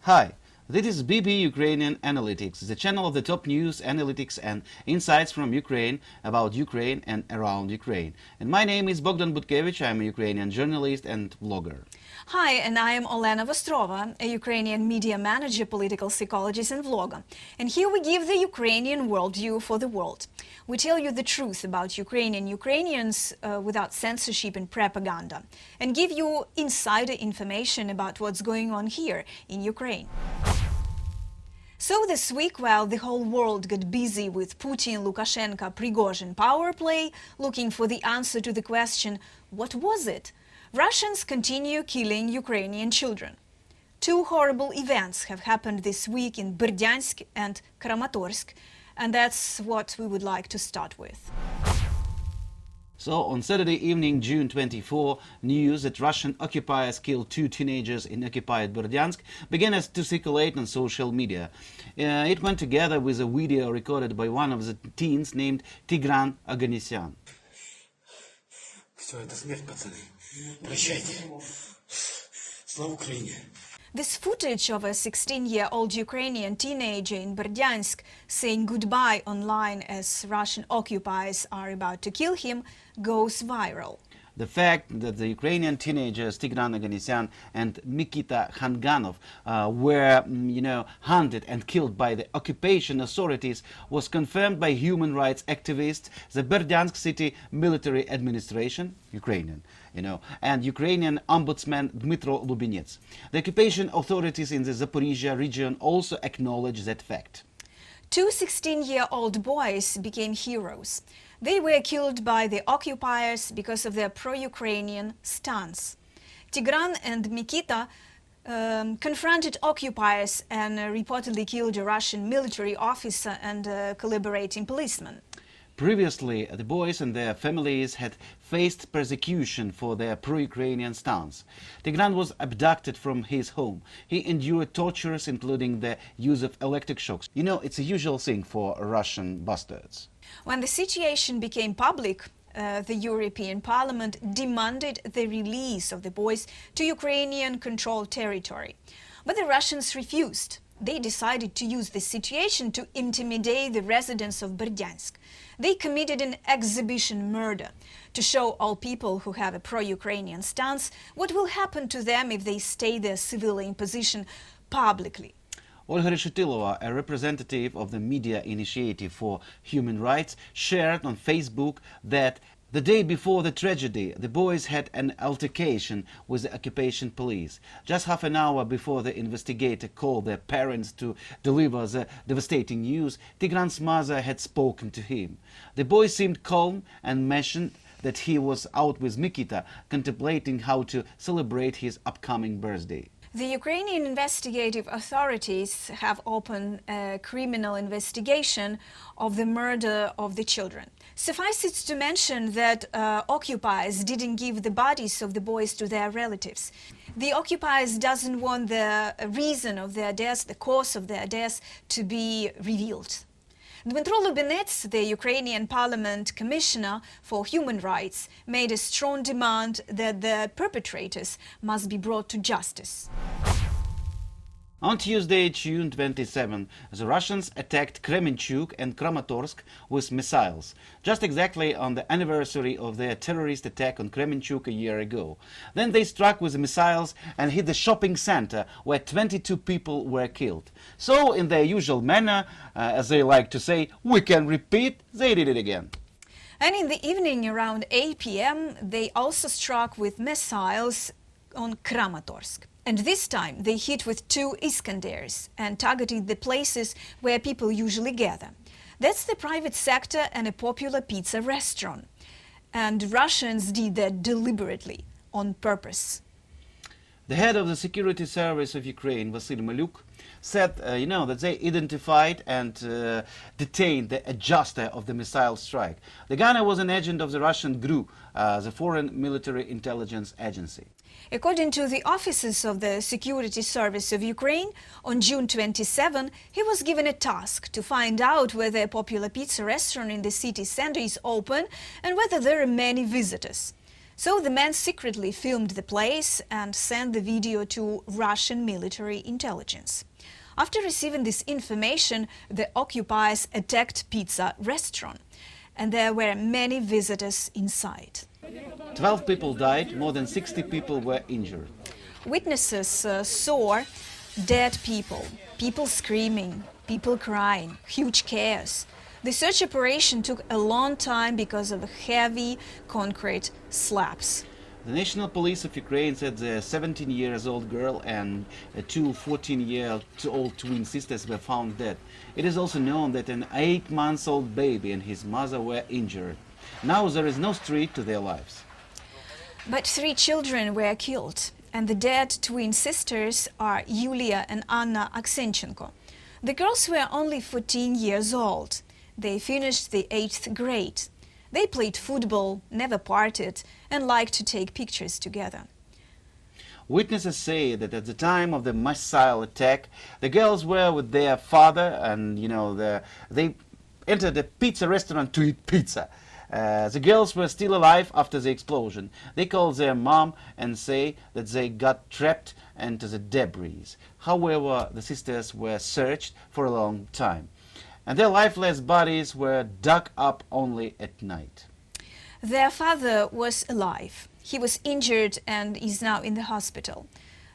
Hi, this is Ukrainian Analytics, the channel of the top news, analytics and insights from Ukraine about Ukraine and around Ukraine. And my name is Bogdan Butkevych. I'm a Ukrainian journalist and vlogger. Hi, and I am Olena Vostrova, a Ukrainian media manager, political psychologist and vlogger. And here we give the Ukrainian worldview for the world. We tell you the truth about Ukrainians without censorship and propaganda, and give you insider information about what's going on here in Ukraine. So this week, while the whole world got busy with Putin-Lukashenko-Prigozhin power play, looking for the answer to the question, what was it? Russians continue killing Ukrainian children. Two horrible events have happened this week in Berdyansk and Kramatorsk, and that's what we would like to start with. So, on Saturday evening, June 24, news that Russian occupiers killed two teenagers in occupied Berdyansk began to circulate on social media. It went together with a video recorded by one of the teens named Tigran Oganisyan. Все, это смерть, пацаны. Прощайте. Слава Украине. This footage of a 16-year-old Ukrainian teenager in Berdyansk saying goodbye online as Russian occupiers are about to kill him goes viral. The fact that the Ukrainian teenagers Tigran Oganisyan and Mikita Khanganov were, hunted and killed by the occupation authorities was confirmed by human rights activists, the Berdyansk city military administration, Ukrainian, and Ukrainian ombudsman Dmitro Lubinets. The occupation authorities in the Zaporizhia region also acknowledge that fact. Two 16-year-old boys became heroes. They were killed by the occupiers because of their pro-Ukrainian stance. Tigran and Mikita confronted occupiers and reportedly killed a Russian military officer and a collaborating policeman. Previously, the boys and their families had faced persecution for their pro-Ukrainian stance. Tigran was abducted from his home. He endured tortures, including the use of electric shocks. It's a usual thing for Russian bastards. When the situation became public, the European Parliament demanded the release of the boys to Ukrainian-controlled territory. But the Russians refused. They decided to use the situation to intimidate the residents of Berdyansk. They committed an exhibition murder to show all people who have a pro-Ukrainian stance what will happen to them if they state their civilian position publicly. Olga Reshetilova, a representative of the Media Initiative for Human Rights, shared on Facebook that the day before the tragedy, the boys had an altercation with the occupation police. Just half an hour before the investigator called their parents to deliver the devastating news, Tigran's mother had spoken to him. The boy seemed calm and mentioned that he was out with Mikita, contemplating how to celebrate his upcoming birthday. The Ukrainian investigative authorities have opened a criminal investigation of the murder of the children. Suffice it to mention that occupiers didn't give the bodies of the boys to their relatives. The occupiers doesn't want the reason of their deaths, the cause of their deaths, to be revealed. Dmitro Lubinets, the Ukrainian Parliament Commissioner for Human Rights, made a strong demand that the perpetrators must be brought to justice. On Tuesday, June 27, the Russians attacked Kremenchuk and Kramatorsk with missiles, just exactly on the anniversary of their terrorist attack on Kremenchuk a year ago. Then they struck with missiles and hit the shopping center where 22 people were killed. So, in their usual manner, as they like to say, we can repeat, they did it again. And in the evening around 8 p.m., they also struck with missiles on Kramatorsk. And this time they hit with two Iskanders and targeted the places where people usually gather. That's the private sector and a popular pizza restaurant. And Russians did that deliberately, on purpose. The head of the security service of Ukraine, Vasyl Maluk, said, that they identified and detained the adjuster of the missile strike. The gunner was an agent of the Russian GRU, the Foreign Military Intelligence Agency. According to the officers of the Security Service of Ukraine, on June 27, he was given a task to find out whether a popular pizza restaurant in the city center is open and whether there are many visitors. So the man secretly filmed the place and sent the video to Russian military intelligence. After receiving this information, the occupiers attacked pizza restaurant, and there were many visitors inside. 12 people died, more than 60 people were injured. Witnesses saw dead people, people screaming, people crying, huge chaos. The search operation took a long time because of heavy concrete slabs. The National Police of Ukraine said the 17-year-old girl and two 14-year-old twin sisters were found dead. It is also known that an 8-month-old baby and his mother were injured. Now there is no street to their lives. But 3 children were killed, and the dead twin sisters are Yulia and Anna Aksenchenko. The girls were only 14 years old. They finished the 8th grade. They played football, never partied, and liked to take pictures together. Witnesses say that at the time of the missile attack, the girls were with their father and, they entered a pizza restaurant to eat pizza. The girls were still alive after the explosion. They called their mom and say that they got trapped into the debris. However, the sisters were searched for a long time, and their lifeless bodies were dug up only at night. Their father was alive. He was injured and is now in the hospital.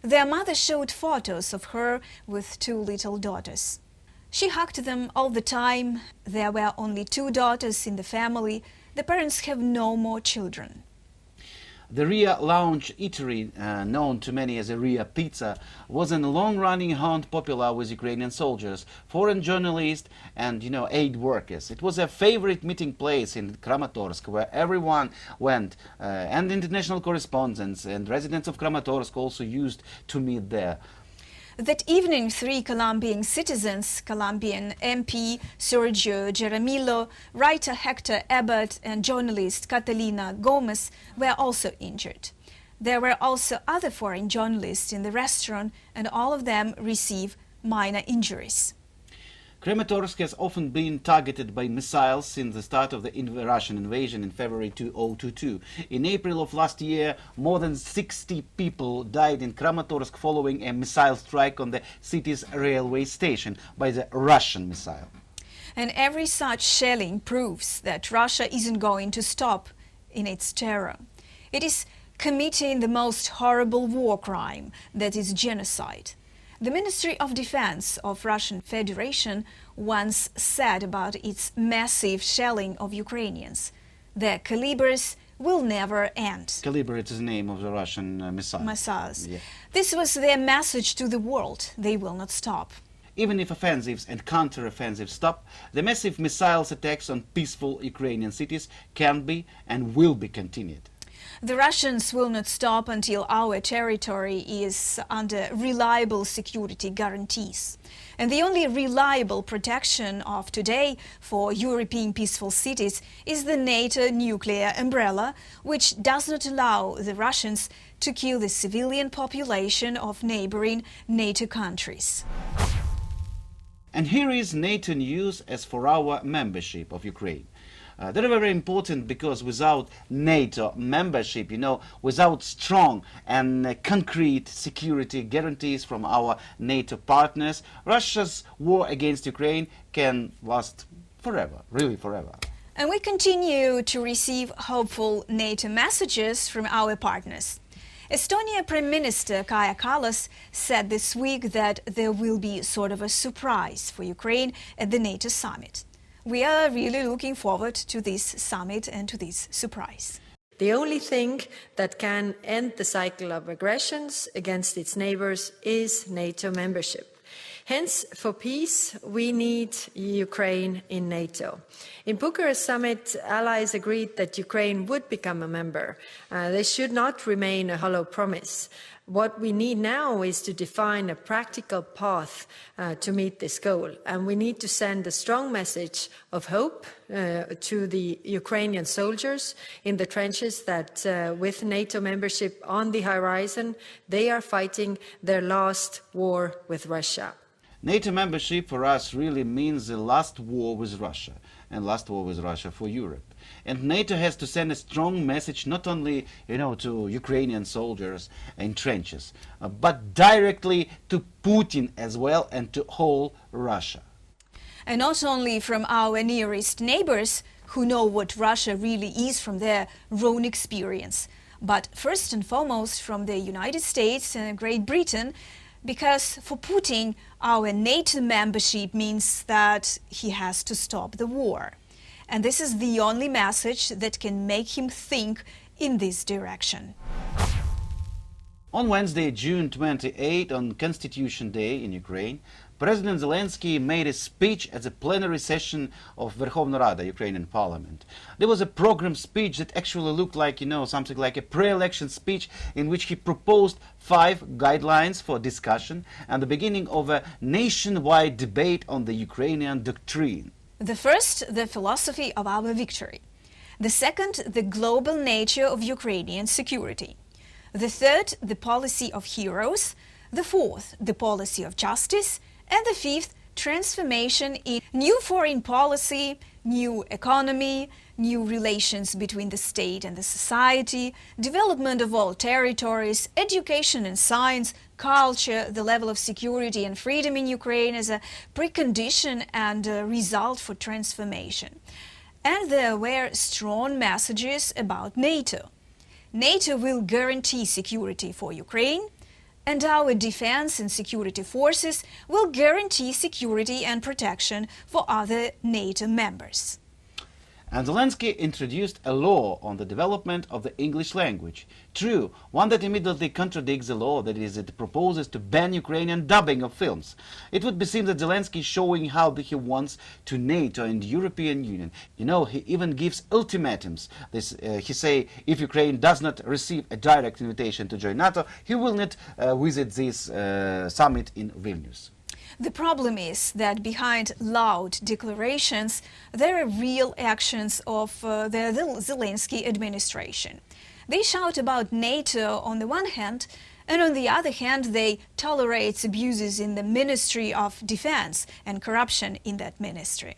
Their mother showed photos of her with 2 little daughters. She hugged them all the time. There were only 2 daughters in the family. The parents have no more children. The Ria Lounge Eatery, known to many as a Ria Pizza, was a long-running haunt popular with Ukrainian soldiers, foreign journalists and, aid workers. It was a favorite meeting place in Kramatorsk where everyone went, and international correspondents and residents of Kramatorsk also used to meet there. That evening, 3 Colombian citizens, Colombian MP Sergio Jaramillo, writer Hector Abbott and journalist Catalina Gomez were also injured. There were also other foreign journalists in the restaurant, and all of them received minor injuries. Kramatorsk has often been targeted by missiles since the start of the Russian invasion in February 2022. In April of last year, more than 60 people died in Kramatorsk following a missile strike on the city's railway station by the Russian missile. And every such shelling proves that Russia isn't going to stop in its terror. It is committing the most horrible war crime, that is genocide. The Ministry of Defense of Russian Federation once said about its massive shelling of Ukrainians, "The calibers will never end." Caliber is the name of the Russian missile. Missiles. Yeah. This was their message to the world. They will not stop. Even if offensives and counter-offensives stop, the massive missiles attacks on peaceful Ukrainian cities can be and will be continued. The Russians will not stop until our territory is under reliable security guarantees. And the only reliable protection of today for European peaceful cities is the NATO nuclear umbrella, which does not allow the Russians to kill the civilian population of neighboring NATO countries. And here is NATO news as for our membership of Ukraine. They're very important because without NATO membership, without strong and concrete security guarantees from our NATO partners, Russia's war against Ukraine can last forever, really forever. And we continue to receive hopeful NATO messages from our partners. Estonia Prime Minister Kallas said this week that there will be sort of a surprise for Ukraine at the NATO summit. We are really looking forward to this summit and to this surprise. The only thing that can end the cycle of aggressions against its neighbors is NATO membership. Hence, for peace, we need Ukraine in NATO. In Bucharest summit, allies agreed that Ukraine would become a member. This should not remain a hollow promise. What we need now is to define a practical path to meet this goal. And we need to send a strong message of hope to the Ukrainian soldiers in the trenches that with NATO membership on the horizon, they are fighting their last war with Russia. NATO membership for us really means the last war with Russia. and last war with Russia for Europe. And NATO has to send a strong message not only, to Ukrainian soldiers in trenches, but directly to Putin as well and to whole Russia. And not only from our nearest neighbors, who know what Russia really is from their own experience, but first and foremost from the United States and Great Britain, because for Putin, our NATO membership means that he has to stop the war. And this is the only message that can make him think in this direction. On Wednesday, June 28, on Constitution Day in Ukraine, President Zelensky made a speech at the plenary session of Verkhovna Rada, Ukrainian parliament. There was a program speech that actually looked like, something like a pre-election speech in which he proposed 5 guidelines for discussion and the beginning of a nationwide debate on the Ukrainian doctrine. The first, the philosophy of our victory. The second, the global nature of Ukrainian security. The third, the policy of heroes. The fourth, the policy of justice. And the fifth, transformation in new foreign policy, new economy, new relations between the state and the society, development of all territories, education and science, culture, the level of security and freedom in Ukraine as a precondition and a result for transformation. And there were strong messages about NATO. NATO will guarantee security for Ukraine, and our defense and security forces will guarantee security and protection for other NATO members. And Zelensky introduced a law on the development of the English language. True, one that immediately contradicts the law, that is, it proposes to ban Ukrainian dubbing of films. It would seem that Zelensky is showing how he wants to NATO and the European Union. He even gives ultimatums. He say if Ukraine does not receive a direct invitation to join NATO, he will not visit this summit in Vilnius. The problem is that behind loud declarations, there are real actions of the Zelensky administration. They shout about NATO on the one hand, and on the other hand, they tolerate abuses in the Ministry of Defense and corruption in that ministry.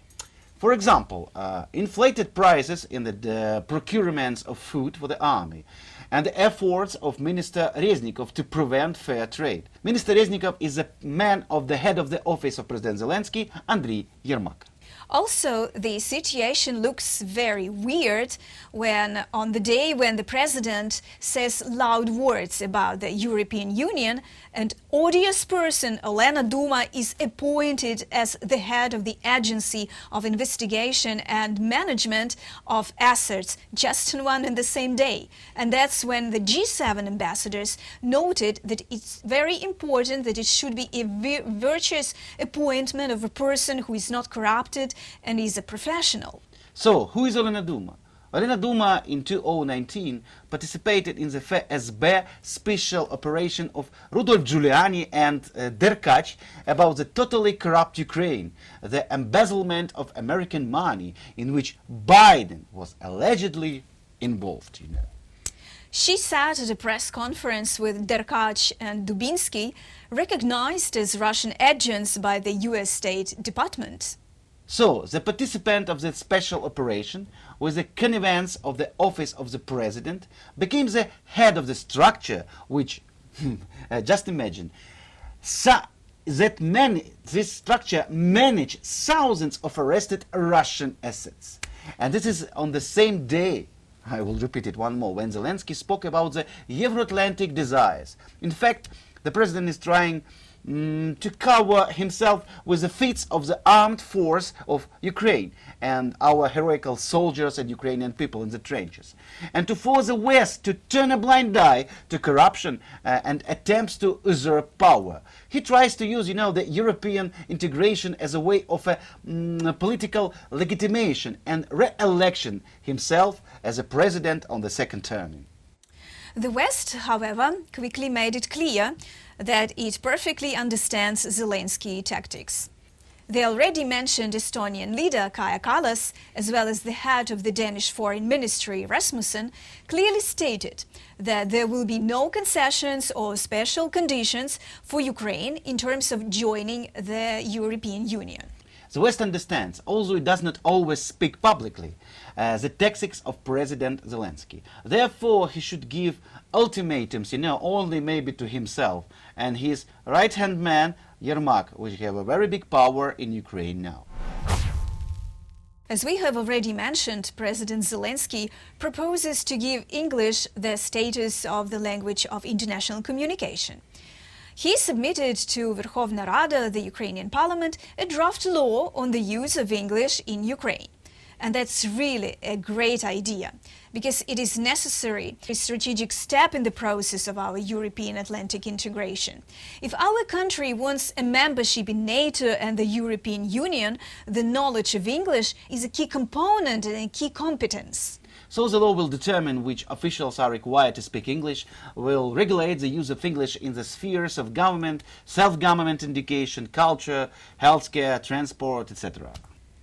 For example, inflated prices in the procurements of food for the army, and the efforts of Minister Reznikov to prevent fair trade. Minister Reznikov is a man of the head of the office of President Zelensky, Andriy Yermak. Also, the situation looks very weird when, on the day when the president says loud words about the European Union, an odious person, Olena Duma, is appointed as the head of the Agency of Investigation and Management of Assets just on one and the same day. And that's when the G7 ambassadors noted that it's very important that it should be a virtuous appointment of a person who is not corrupted and is a professional. So, who is Olena Duma? Olena Duma in 2019 participated in the FSB special operation of Rudolf Giuliani and Derkach about the totally corrupt Ukraine, the embezzlement of American money in which Biden was allegedly involved. She sat at a press conference with Derkach and Dubinsky, recognized as Russian agents by the US State Department. So, the participant of the special operation, with the connivance of the office of the president, became the head of the structure which, just imagine, this structure managed thousands of arrested Russian assets. And this is on the same day, I will repeat it one more, when Zelensky spoke about the Euro-Atlantic desires. In fact, the president is trying to cover himself with the feats of the armed force of Ukraine and our heroical soldiers and Ukrainian people in the trenches, and to force the West to turn a blind eye to corruption and attempts to usurp power. He tries to use, the European integration as a way of a political legitimation and re-election himself as a president on the second term. The West, however, quickly made it clear that it perfectly understands Zelensky tactics. The already mentioned Estonian leader Kallas, as well as the head of the Danish Foreign Ministry Rasmussen, clearly stated that there will be no concessions or special conditions for Ukraine in terms of joining the European Union. The West understands, although it does not always speak publicly, the tactics of President Zelensky. Therefore, he should give ultimatums, only maybe to himself and his right-hand man, Yermak, which have a very big power in Ukraine now. As we have already mentioned, President Zelensky proposes to give English the status of the language of international communication. He submitted to Verkhovna Rada, the Ukrainian parliament, a draft law on the use of English in Ukraine. And that's really a great idea, because it is necessary, a strategic step in the process of our European Atlantic integration. If our country wants a membership in NATO and the European Union, the knowledge of English is a key component and a key competence. So the law will determine which officials are required to speak English, will regulate the use of English in the spheres of government, self-government, education, culture, healthcare, transport, etc.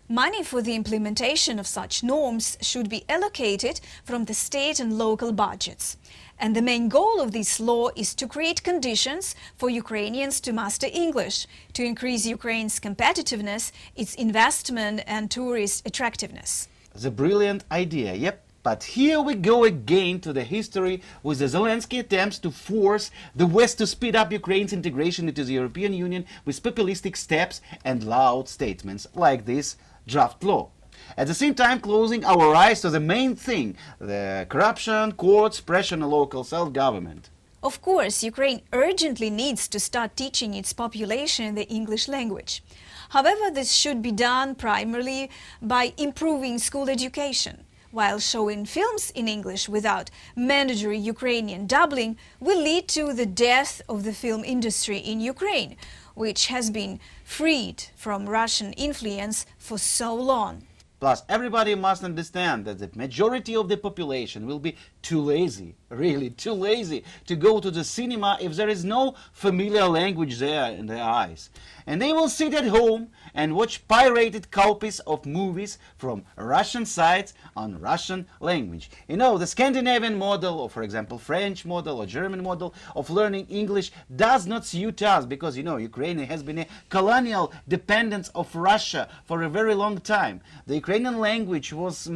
Money for the implementation of such norms should be allocated from the state and local budgets. And the main goal of this law is to create conditions for Ukrainians to master English, to increase Ukraine's competitiveness, its investment and tourist attractiveness. The brilliant idea, yep. But here we go again to the history with the Zelensky attempts to force the West to speed up Ukraine's integration into the European Union with populistic steps and loud statements like this draft law. At the same time, closing our eyes to the main thing, the corruption, courts, pressure on local self-government. Of course, Ukraine urgently needs to start teaching its population the English language. However, this should be done primarily by improving school education, while showing films in English without mandatory Ukrainian dubbing will lead to the death of the film industry in Ukraine, which has been freed from Russian influence for so long. Plus, everybody must understand that the majority of the population will be too lazy, really too lazy, to go to the cinema if there is no familiar language there in their eyes. And they will sit at home and watch pirated copies of movies from Russian sites on Russian language. The Scandinavian model, or for example French model or German model of learning English does not suit us because, Ukraine has been a colonial dependence of Russia for a very long time. The Ukrainian language was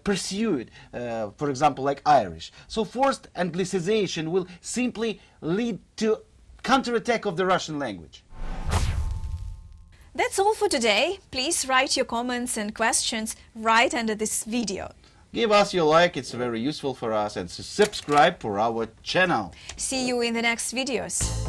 pursued, for example, like Irish. So forced Anglicization will simply lead to counterattack of the Russian language. That's all for today. Please write your comments and questions right under this video. Give us your like, it's very useful for us, and subscribe for our channel. See you in the next videos.